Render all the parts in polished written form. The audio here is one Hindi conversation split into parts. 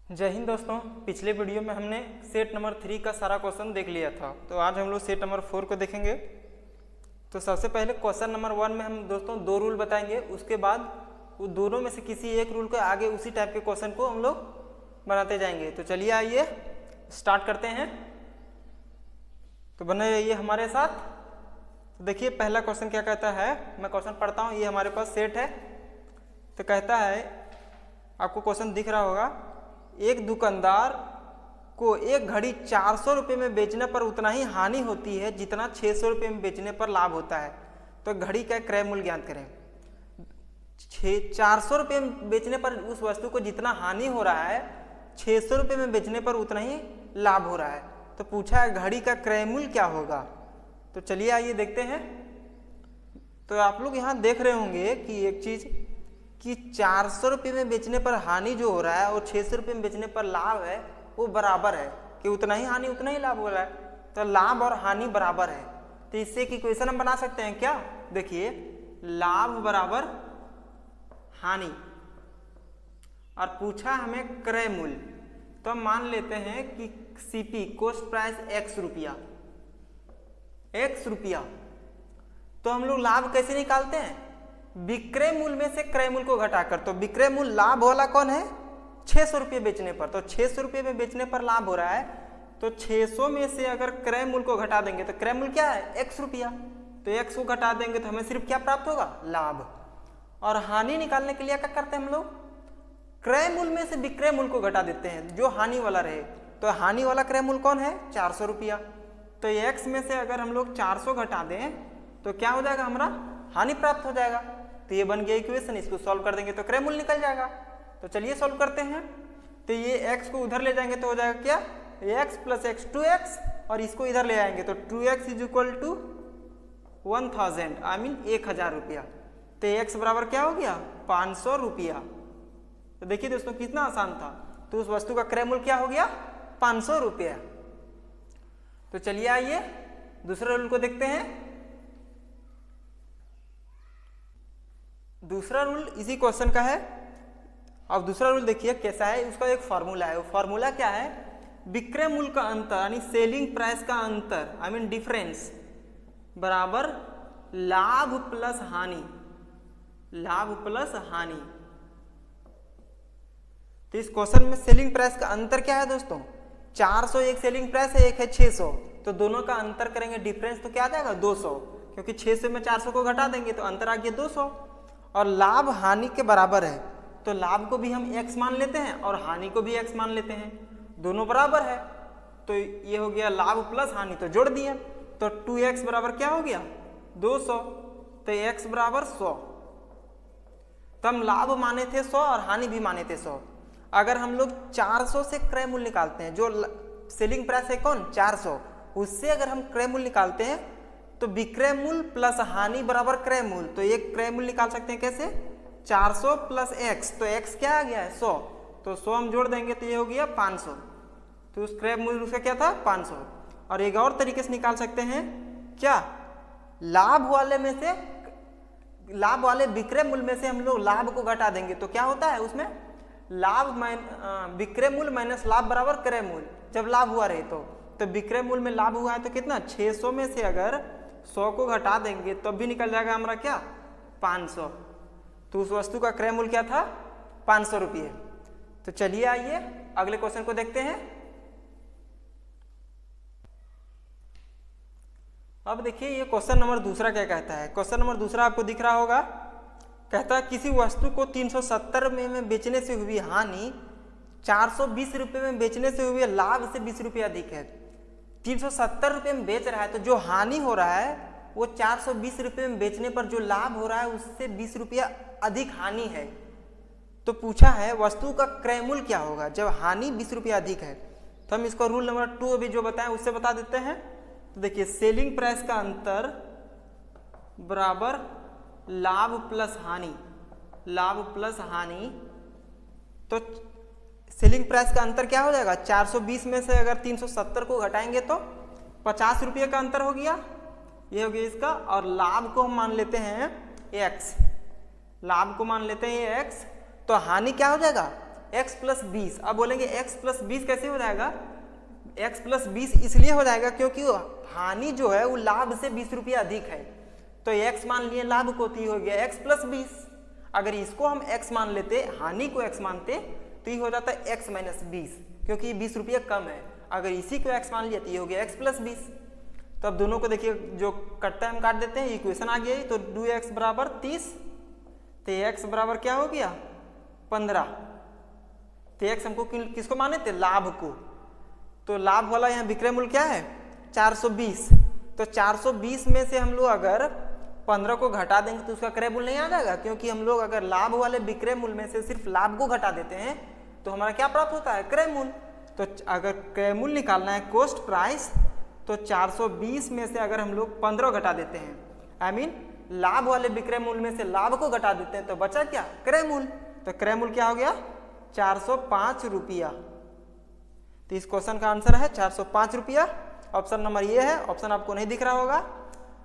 जय हिंद दोस्तों। पिछले वीडियो में हमने सेट नंबर 3 का सारा क्वेश्चन देख लिया था, तो आज हम लोग सेट नंबर 4 को देखेंगे। तो सबसे पहले क्वेश्चन नंबर 1 में हम दोस्तों दो रूल बताएंगे, उसके बाद वो दोनों में से किसी एक रूल के आगे उसी टाइप के क्वेश्चन को हम लोग बनाते जाएंगे। तो चलिए आइए स्टार्ट करते हैं। तो बने रहिए हमारे साथ। तो देखिए पहला क्वेश्चन क्या कहता है, मैं क्वेश्चन पढ़ता हूँ। ये हमारे पास सेट है। तो कहता है, आपको क्वेश्चन दिख रहा होगा, एक दुकानदार को एक घड़ी 400 रुपये में बेचने पर उतना ही हानि होती है जितना 600 रुपये में बेचने पर लाभ होता है। तो घड़ी का क्रय मूल्य ज्ञात करें। 400 रुपये में बेचने पर उस वस्तु को जितना हानि हो रहा है, 600 रुपये में बेचने पर उतना ही लाभ हो रहा है। तो पूछा है घड़ी का क्रय मूल्य क्या होगा। तो चलिए आइए देखते हैं। तो आप लोग यहाँ देख रहे होंगे कि एक चीज कि 400 रुपये में बेचने पर हानि जो हो रहा है और 600 रुपये में बेचने पर लाभ है वो बराबर है, कि उतना ही हानि उतना ही लाभ हो रहा है। तो लाभ और हानि बराबर है। तो इससे एक इक्वेशन हम बना सकते हैं क्या। देखिए लाभ बराबर हानि, और पूछा हमें क्रय मूल्य। तो हम मान लेते हैं कि सीपी कॉस्ट प्राइस x रुपया, x रुपया। तो हम लोग लाभ कैसे निकालते हैं, विक्रय मूल्य में से क्रय मूल्य को घटाकर। तो विक्रय मूल्य लाभ वाला कौन है, 600 रुपये बेचने पर। तो 600 रुपये में बेचने पर लाभ हो रहा है, तो 600 में से अगर क्रय मूल्य को घटा देंगे तो क्रय मूल्य क्या है, x रुपया। तो x को घटा देंगे तो हमें सिर्फ क्या प्राप्त होगा, लाभ। और हानि निकालने के लिए क्या करते हैं हम लोग, क्रय मूल्य में से विक्रय मूल्य को घटा देते हैं जो हानि वाला रहे। तो हानि वाला क्रय मूल्य कौन है, 400 रुपया। तो x में से अगर हम लोग 400 घटा दें तो क्या हो जाएगा, हमारा हानि प्राप्त हो जाएगा। तो ये बन गया इक्वेशन। इसको सॉल्व कर देंगे तो क्रय मूल्य निकल जाएगा। तो चलिए सॉल्व करते हैं। तो ये x को उधर ले जाएंगे तो हो जाएगा क्या, x प्लस x 2x, और इसको इधर ले आएंगे तो 2x is equal to 1000, I mean 1000 रुपया। तो x बराबर क्या हो गया, 500 रुपया। तो देखिए दोस्तों कितना आसान था। तो उस वस्तु का क्रय मूल्य क्या हो गया, 500 रुपया। तो चलिए आइए दूसरे रूल को देखते हैं। दूसरा रूल इसी क्वेश्चन का है। अब दूसरा रूल देखिए कैसा है, उसका एक फॉर्मूला है। वो फॉर्मूला क्या है, विक्रय मूल्य का अंतर यानी सेलिंग प्राइस का अंतर, आई मीन डिफरेंस, बराबर लाभ प्लस हानि, लाभ प्लस हानि। तो इस क्वेश्चन में सेलिंग प्राइस का अंतर क्या है दोस्तों, 400 एक सेलिंग प्राइस है, एक है 600। तो दोनों का अंतर करेंगे डिफरेंस, तो क्या आ जाएगा 200, क्योंकि 600 में 400 को घटा देंगे तो अंतर आ गया 200। और लाभ हानि के बराबर है, तो लाभ को भी हम x मान लेते हैं और हानि को भी x मान लेते हैं, दोनों बराबर है। तो ये हो गया लाभ प्लस हानि, तो जोड़ दिए। तो 2x बराबर क्या हो गया, 200। तो x बराबर 100। तो हम लाभ माने थे 100 और हानि भी माने थे 100। अगर हम लोग 400 से क्रय मूल्य निकालते हैं, जो सेलिंग प्राइस है कौन 400, उससे अगर हम क्रय मूल्य निकालते हैं तो विक्रय मूल्य प्लस हानि बराबर क्रय मूल्य। तो एक क्रय मूल्य निकाल सकते हैं कैसे, 400 प्लस x। तो x क्या आ गया है, 100। तो 100 हम जोड़ देंगे तो ये हो गया 500। तो उस क्रय मूल्य उसका क्या था, 500। और एक और तरीके से निकाल सकते हैं क्या, लाभ वाले में से, लाभ वाले विक्रय मूल्य में से हम लोग लाभ को घटा देंगे तो क्या होता है उसमें, लाभ विक्रय मूल्य माइनस लाभ बराबर क्रय मूल्य, जब लाभ हुआ रहे तो विक्रय मूल्य में लाभ हुआ है तो कितना, 600 में से अगर 100 को घटा देंगे तब भी निकल जाएगा हमारा क्या, 500। तो उस वस्तु का क्रय मूल्य क्या था, 500 रुपये। तो चलिए आइए अगले क्वेश्चन को देखते हैं। अब देखिए ये क्वेश्चन नंबर दूसरा क्या कहता है। क्वेश्चन नंबर दूसरा आपको दिख रहा होगा, कहता है किसी वस्तु को 370 में बेचने से हुई हानि 420 रुपये में बेचने से हुए लाभ से 20 रुपये अधिक है। 370 रुपये में बेच रहा है तो जो हानि हो रहा है वो 420 रुपये में बेचने पर जो लाभ हो रहा है उससे 20 रुपया अधिक हानि है। तो पूछा है वस्तु का क्रय मूल्य क्या होगा जब हानि 20 रुपया अधिक है। तो हम इसको रूल नंबर 2 अभी जो बताएं उससे बता देते हैं। तो देखिए सेलिंग प्राइस का अंतर बराबर लाभ प्लस हानि, लाभ प्लस हानि। तो सेलिंग प्राइस का अंतर क्या हो जाएगा, 420 में से अगर 370 को घटाएंगे तो 50 रुपये का अंतर हो गया, ये हो गया इसका। और लाभ को हम मान लेते हैं x, लाभ को मान लेते हैं ये x। तो हानि क्या हो जाएगा, x प्लस 20। अब बोलेंगे x प्लस 20 कैसे हो जाएगा? x प्लस 20 इसलिए हो जाएगा क्योंकि हानि जो है वो लाभ से 20 रुपया अधिक है, तो x मान लिए लाभ को, तो ये हो गया x प्लस 20। अगर इसको हम x मान लेते, हानि को x मानते, तो ये हो जाता है x माइनस 20, क्योंकि 20 रुपया कम है। अगर इसी को x मान लिया तो ये हो गया x प्लस 20। तो अब दोनों को देखिए, जो कटता है हम काट देते हैं, इक्वेशन आ गया। तो 2x बराबर 30, तो x बराबर क्या हो गया? 15। तो x हमको किसको माने थे? लाभ को। तो लाभ वाला यहाँ विक्रय मूल्य क्या है? 420। तो 420 में से हम लोग अगर 15 को घटा देंगे तो उसका क्रय मूल्य नहीं आ जाएगा, क्योंकि हम लोग अगर लाभ वाले विक्रय मूल्य में से सिर्फ लाभ को घटा देते हैं तो हमारा क्या प्राप्त होता है? क्रय मूल्य। तो अगर क्रय मूल्य निकालना है, कॉस्ट प्राइस, तो 420 में से अगर हम लोग 15 घटा देते हैं, आई मीन लाभ वाले विक्रय मूल्य में से लाभ को घटा देते हैं, तो बचा क्या? क्रय मूल्य। तो क्रय मूल्य क्या हो गया? 405 रुपया। तो इस क्वेश्चन का आंसर है 405 रुपया। ऑप्शन नंबर ये है। ऑप्शन आपको नहीं दिख रहा होगा।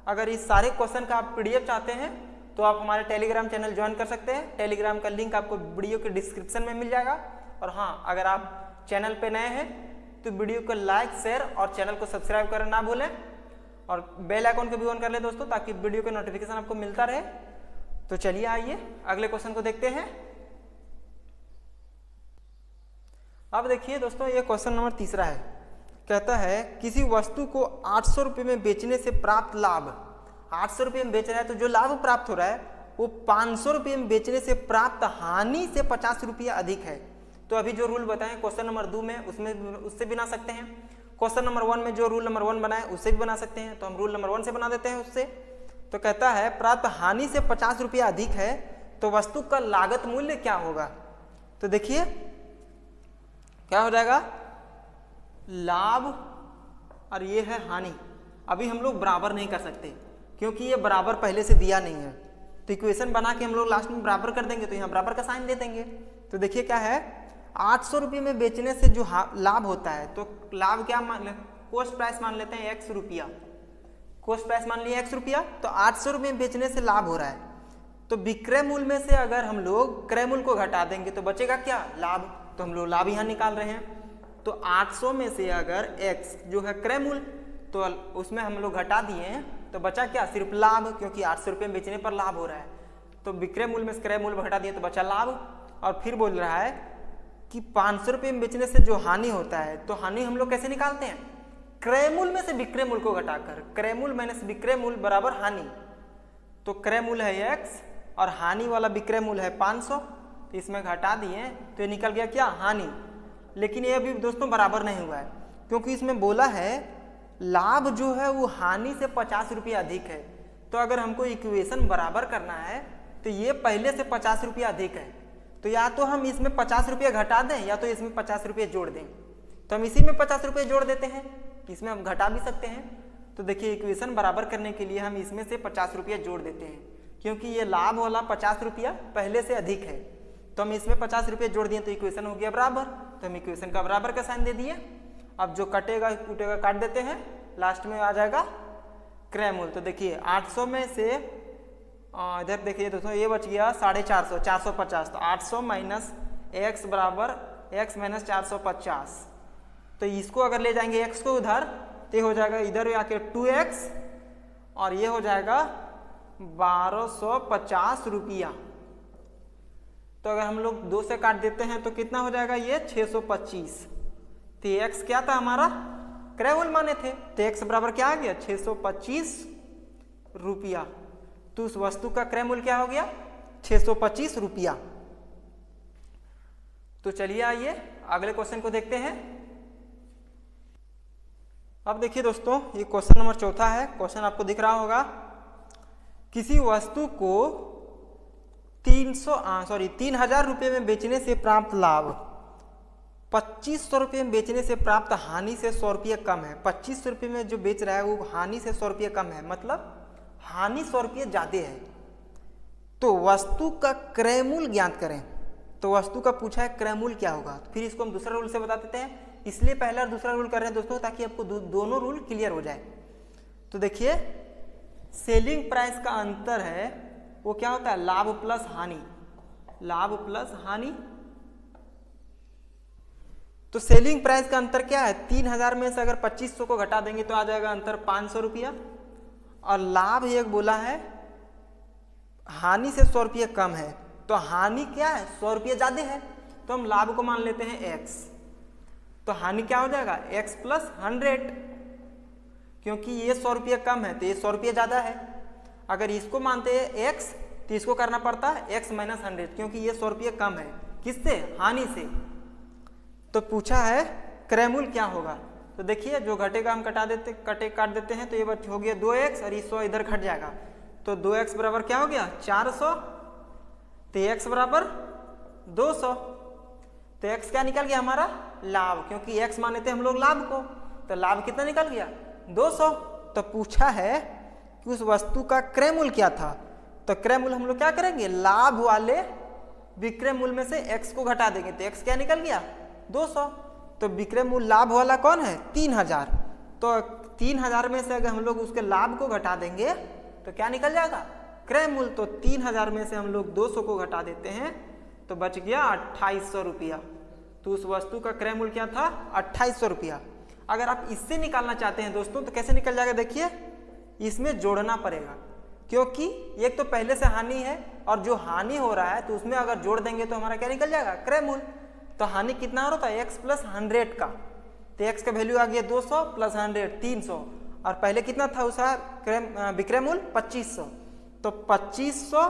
अगर इस सारे क्वेश्चन का आप पीडीएफ चाहते हैं तो आप हमारे टेलीग्राम चैनल ज्वाइन कर सकते हैं। टेलीग्राम का लिंक आपको वीडियो के डिस्क्रिप्शन में मिल जाएगा। और हाँ, अगर आप चैनल पे नए हैं तो वीडियो को लाइक, शेयर और चैनल को सब्सक्राइब करना ना भूलें, और बेल आइकन को भी ऑन कर लें दोस्तों, ताकि वीडियो के नोटिफिकेशन आपको मिलता रहे। तो चलिए आइए अगले क्वेश्चन को देखते हैं। अब देखिए दोस्तों, ये क्वेश्चन नंबर 3 है। कहता है किसी वस्तु को 800 रुपये में बेचने से प्राप्त लाभ, 800 रुपये में बेच रहा है तो जो लाभ प्राप्त हो रहा है वो 500 रुपये में बेचने से प्राप्त हानि से 50 रुपया अधिक है। तो अभी जो रूल बताएं क्वेश्चन नंबर 2 में, उसमें उससे बना सकते हैं। क्वेश्चन नंबर 1 में जो रूल नंबर 1 बनाए उससे भी बना सकते हैं, तो हम रूल नंबर 1 से बना देते हैं उससे। तो कहता है प्राप्त हानि से 50 रुपया अधिक है तो वस्तु का लागत मूल्य क्या होगा? तो देखिए क्या हो जाएगा? लाभ और ये है हानि। अभी हम लोग बराबर नहीं कर सकते क्योंकि ये बराबर पहले से दिया नहीं है, तो इक्वेशन बना के हम लोग लास्ट में बराबर कर देंगे, तो यहाँ बराबर का साइन दे देंगे। तो देखिए क्या है, 800 रुपये में बेचने से जो लाभ होता है, तो लाभ क्या मान ले, कॉस्ट प्राइस मान लेते हैं x रुपया, कॉस्ट प्राइस मान लिया x रुपया। तो 800 रुपये में बेचने से लाभ हो रहा है, तो विक्रय मूल्य में से अगर हम लोग क्रय मूल्य को घटा देंगे तो बचेगा क्या? लाभ। तो हम लोग लाभ यहाँ निकाल रहे हैं। तो 800 में से अगर x जो है क्रय मूल्य, तो उसमें हम लोग घटा दिए तो बचा क्या? सिर्फ लाभ, क्योंकि 800 रुपये में बेचने पर लाभ हो रहा है। तो विक्रय मूल्य में से क्रय मूल्य घटा दिए तो बचा लाभ। और फिर बोल रहा है कि 500 रुपये में बेचने से जो हानि होता है, तो हानि हम लोग कैसे निकालते हैं? क्रय मूल्य में से विक्रय मूल्य को घटाकर, क्रय मूल्य माइनस विक्रय मूल्य बराबर हानि। तो क्रय मूल्य है x और हानि वाला विक्रय मूल्य है 500, तो इसमें घटा दिए तो ये निकल गया क्या? हानि। लेकिन ये अभी दोस्तों बराबर नहीं हुआ है, क्योंकि इसमें बोला है लाभ जो है वो हानि से 50 रुपये अधिक है। तो अगर हमको इक्वेशन बराबर करना है तो ये पहले से 50 रुपये अधिक है, तो या तो हम इसमें 50 रुपये घटा दें या तो इसमें 50 रुपये जोड़ दें। तो हम इसी में 50 रुपये जोड़ देते हैं, इसमें हम घटा भी सकते हैं। तो देखिए इक्वेशन बराबर करने के लिए हम इसमें से 50 रुपये जोड़ देते हैं, क्योंकि ये लाभ वाला 50 रुपया पहले से अधिक है। तो हम इसमें 50 रुपये जोड़ दिए तो इक्वेशन हो गया बराबर। तो हम इक्वेशन का बराबर का साइन दे दिए। अब जो कटेगा कूटेगा काट देते हैं, लास्ट में आ जाएगा क्रय मूल्य। तो देखिए 800 में से इधर देखिए दोस्तों ये बच गया 450, 450। तो 800 माइनस x बराबर x माइनस 450। तो इसको अगर ले जाएंगे x को उधर तो ये हो जाएगा इधर आके 2x और ये हो जाएगा 1250 रुपया। तो अगर हम लोग 2 से काट देते हैं तो कितना हो जाएगा? ये 625। तो x क्या था हमारा? क्रय मूल्य माने थे, तो x बराबर क्या आ गया? 625 रुपया। तो उस वस्तु का क्रय मूल्य क्या हो गया? 625 रुपया। तो चलिए आइए अगले क्वेश्चन को देखते हैं। अब देखिए दोस्तों, ये क्वेश्चन नंबर 4 है। क्वेश्चन आपको दिख रहा होगा, किसी वस्तु को 3000 रुपये में बेचने से प्राप्त लाभ 2500 रुपये में बेचने से प्राप्त हानि से 100 रुपये कम है। 2500 रुपये में जो बेच रहा है वो हानि से 100 रुपये कम है, मतलब हानि 100 रुपये ज्यादा है। तो वस्तु का क्रय मूल्य ज्ञात करें। तो वस्तु का पूछा है क्रय मूल्य क्या होगा, तो फिर इसको हम दूसरा रूल से बता देते हैं। इसलिए पहला और दूसरा रूल कर रहे हैं दोस्तों, ताकि आपको दोनों रूल क्लियर हो जाए। तो देखिए सेलिंग प्राइस का अंतर है वो क्या होता है? लाभ प्लस हानि, लाभ प्लस हानि। तो सेलिंग प्राइस का अंतर क्या है, 3000 में से अगर 2500 को घटा देंगे तो आ जाएगा अंतर 500 रुपया। और लाभ एक बोला है हानि से 100 रुपये कम है, तो हानि क्या है 100 रुपये ज्यादा है, तो हम लाभ को मान लेते हैं x। तो हानि क्या हो जाएगा x प्लस 100, क्योंकि ये 100 रुपये कम है तो ये 100 रुपये ज्यादा है। अगर इसको मानते हैं x तो इसको करना पड़ता है x माइनस 100, क्योंकि ये 100 रुपये कम है, किससे, हानि से। तो पूछा है क्रय मूल्य क्या होगा, तो देखिए जो घटेगा हम काट देते हैं, तो ये हो गया 2x और 100 इधर घट जाएगा, तो 2x बराबर क्या हो गया 400, तो x बराबर 200, तो x क्या निकल गया हमारा लाभ, क्योंकि x माने थे हम लोग लाभ को, तो लाभ कितना निकल गया 200। तो पूछा है कि उस वस्तु का क्रय मूल्य क्या था, तो क्रय मूल्य हम लोग क्या करेंगे, लाभ वाले विक्रय मूल्य में से x को घटा देंगे, तो x क्या निकल गया 200। तो विक्रय मूल्य लाभ वाला कौन है 3000, तो 3000 में से अगर हम लोग उसके लाभ को घटा देंगे तो क्या निकल जाएगा क्रय मूल्य, तो 3000 में से हम लोग 200 को घटा देते हैं तो बच गया 2800 रुपया। तो उस वस्तु का क्रय मूल्य क्या था 2800 रुपया। अगर आप इससे निकालना चाहते हैं दोस्तों तो कैसे निकल जाएगा, देखिए इसमें जोड़ना पड़ेगा, क्योंकि एक तो पहले से हानि है और जो हानि हो रहा है तो उसमें अगर जोड़ देंगे तो हमारा क्या निकल जाएगा क्रय मूल्य। तो हानि कितना हो रहा था x प्लस 100 का, तो x का वैल्यू आ गया 200 प्लस 100 300, और पहले कितना था उसका विक्रय मूल्य 2500, तो 2500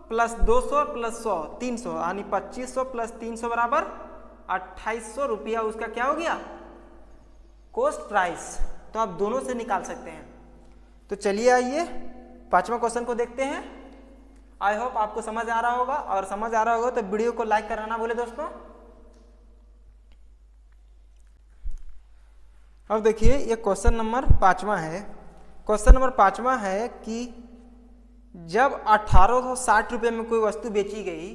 प्लस 200 प्लस 100 300, यानी 2500 प्लस 300 बराबर 2800 रुपया उसका क्या हो गया कॉस्ट प्राइस। तो आप दोनों से निकाल सकते हैं। तो चलिए आइए 5वां क्वेश्चन को देखते हैं। आई होप आपको समझ आ रहा होगा, और समझ आ रहा होगा तो वीडियो को लाइक करना ना भूले दोस्तों। अब देखिए ये क्वेश्चन नंबर 5वां है। क्वेश्चन नंबर 5वां है कि जब 1860 रुपये में कोई वस्तु बेची गई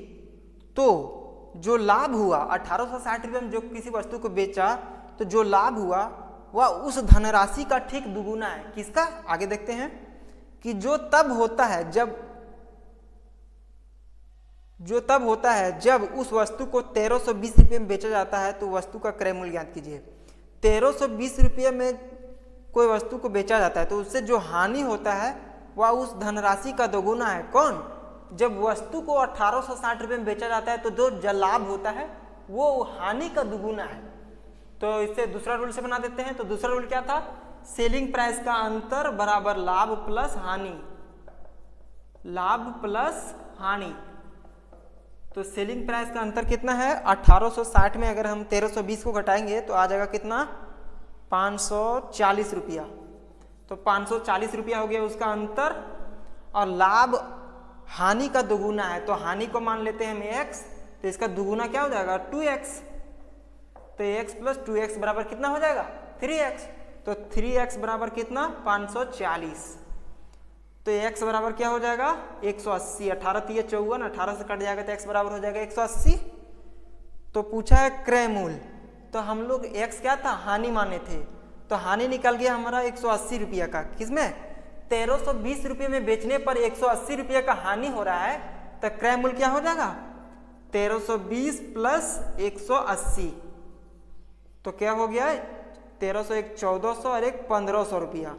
तो जो लाभ हुआ 1860 रुपये में जो किसी वस्तु को बेचा तो जो लाभ हुआ वह उस धनराशि का ठीक दुगुना है। किसका, आगे देखते हैं कि जो तब होता है जब उस वस्तु को 1320 रुपये में बेचा जाता है तो वस्तु का क्रय मूल्य ज्ञात कीजिए। 1320 रुपये में कोई वस्तु को बेचा जाता है तो उससे जो हानि होता है वह उस धनराशि का दोगुना है। कौन, जब वस्तु को 1860 रुपये में बेचा जाता है तो जो लाभ होता है वो हानि का दुगुना है। तो इसे दूसरा रूल से बना देते हैं। तो दूसरा रूल क्या था, सेलिंग प्राइस का अंतर बराबर लाभ प्लस हानि, लाभ प्लस हानि। तो सेलिंग प्राइस का अंतर कितना है 1860 में अगर हम 1320 को घटाएंगे तो आ जाएगा कितना 540 रुपया। तो 540 रुपया हो गया उसका अंतर, और लाभ हानि का दुगुना है तो हानि को मान लेते हैं हम x, तो इसका दुगुना क्या हो जाएगा 2x। तो x प्लस 2x बराबर कितना हो जाएगा 3x। तो 3x बराबर कितना 540। तो x बराबर क्या हो जाएगा 180, 18 3 54, 18 से कट जाएगा तो x बराबर हो जाएगा 180। तो पूछा है क्रय मूल्य, तो हम लोग x क्या था हानि माने थे, तो हानि निकल गया हमारा 180 रुपया का। किसमें 1320 रुपये में बेचने पर 180 रुपये का हानि हो रहा है, तो क्रय मूल्य क्या हो जाएगा 1320 प्लस 180, तो क्या हो गया 1300, एक 1400 और एक 1500 रुपया।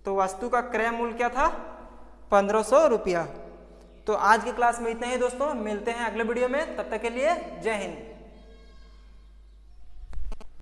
तो वस्तु का क्रय मूल्य क्या था 1500 रुपया। तो आज की क्लास में इतना ही दोस्तों, मिलते हैं अगले वीडियो में, तब तक के लिए जय हिंद।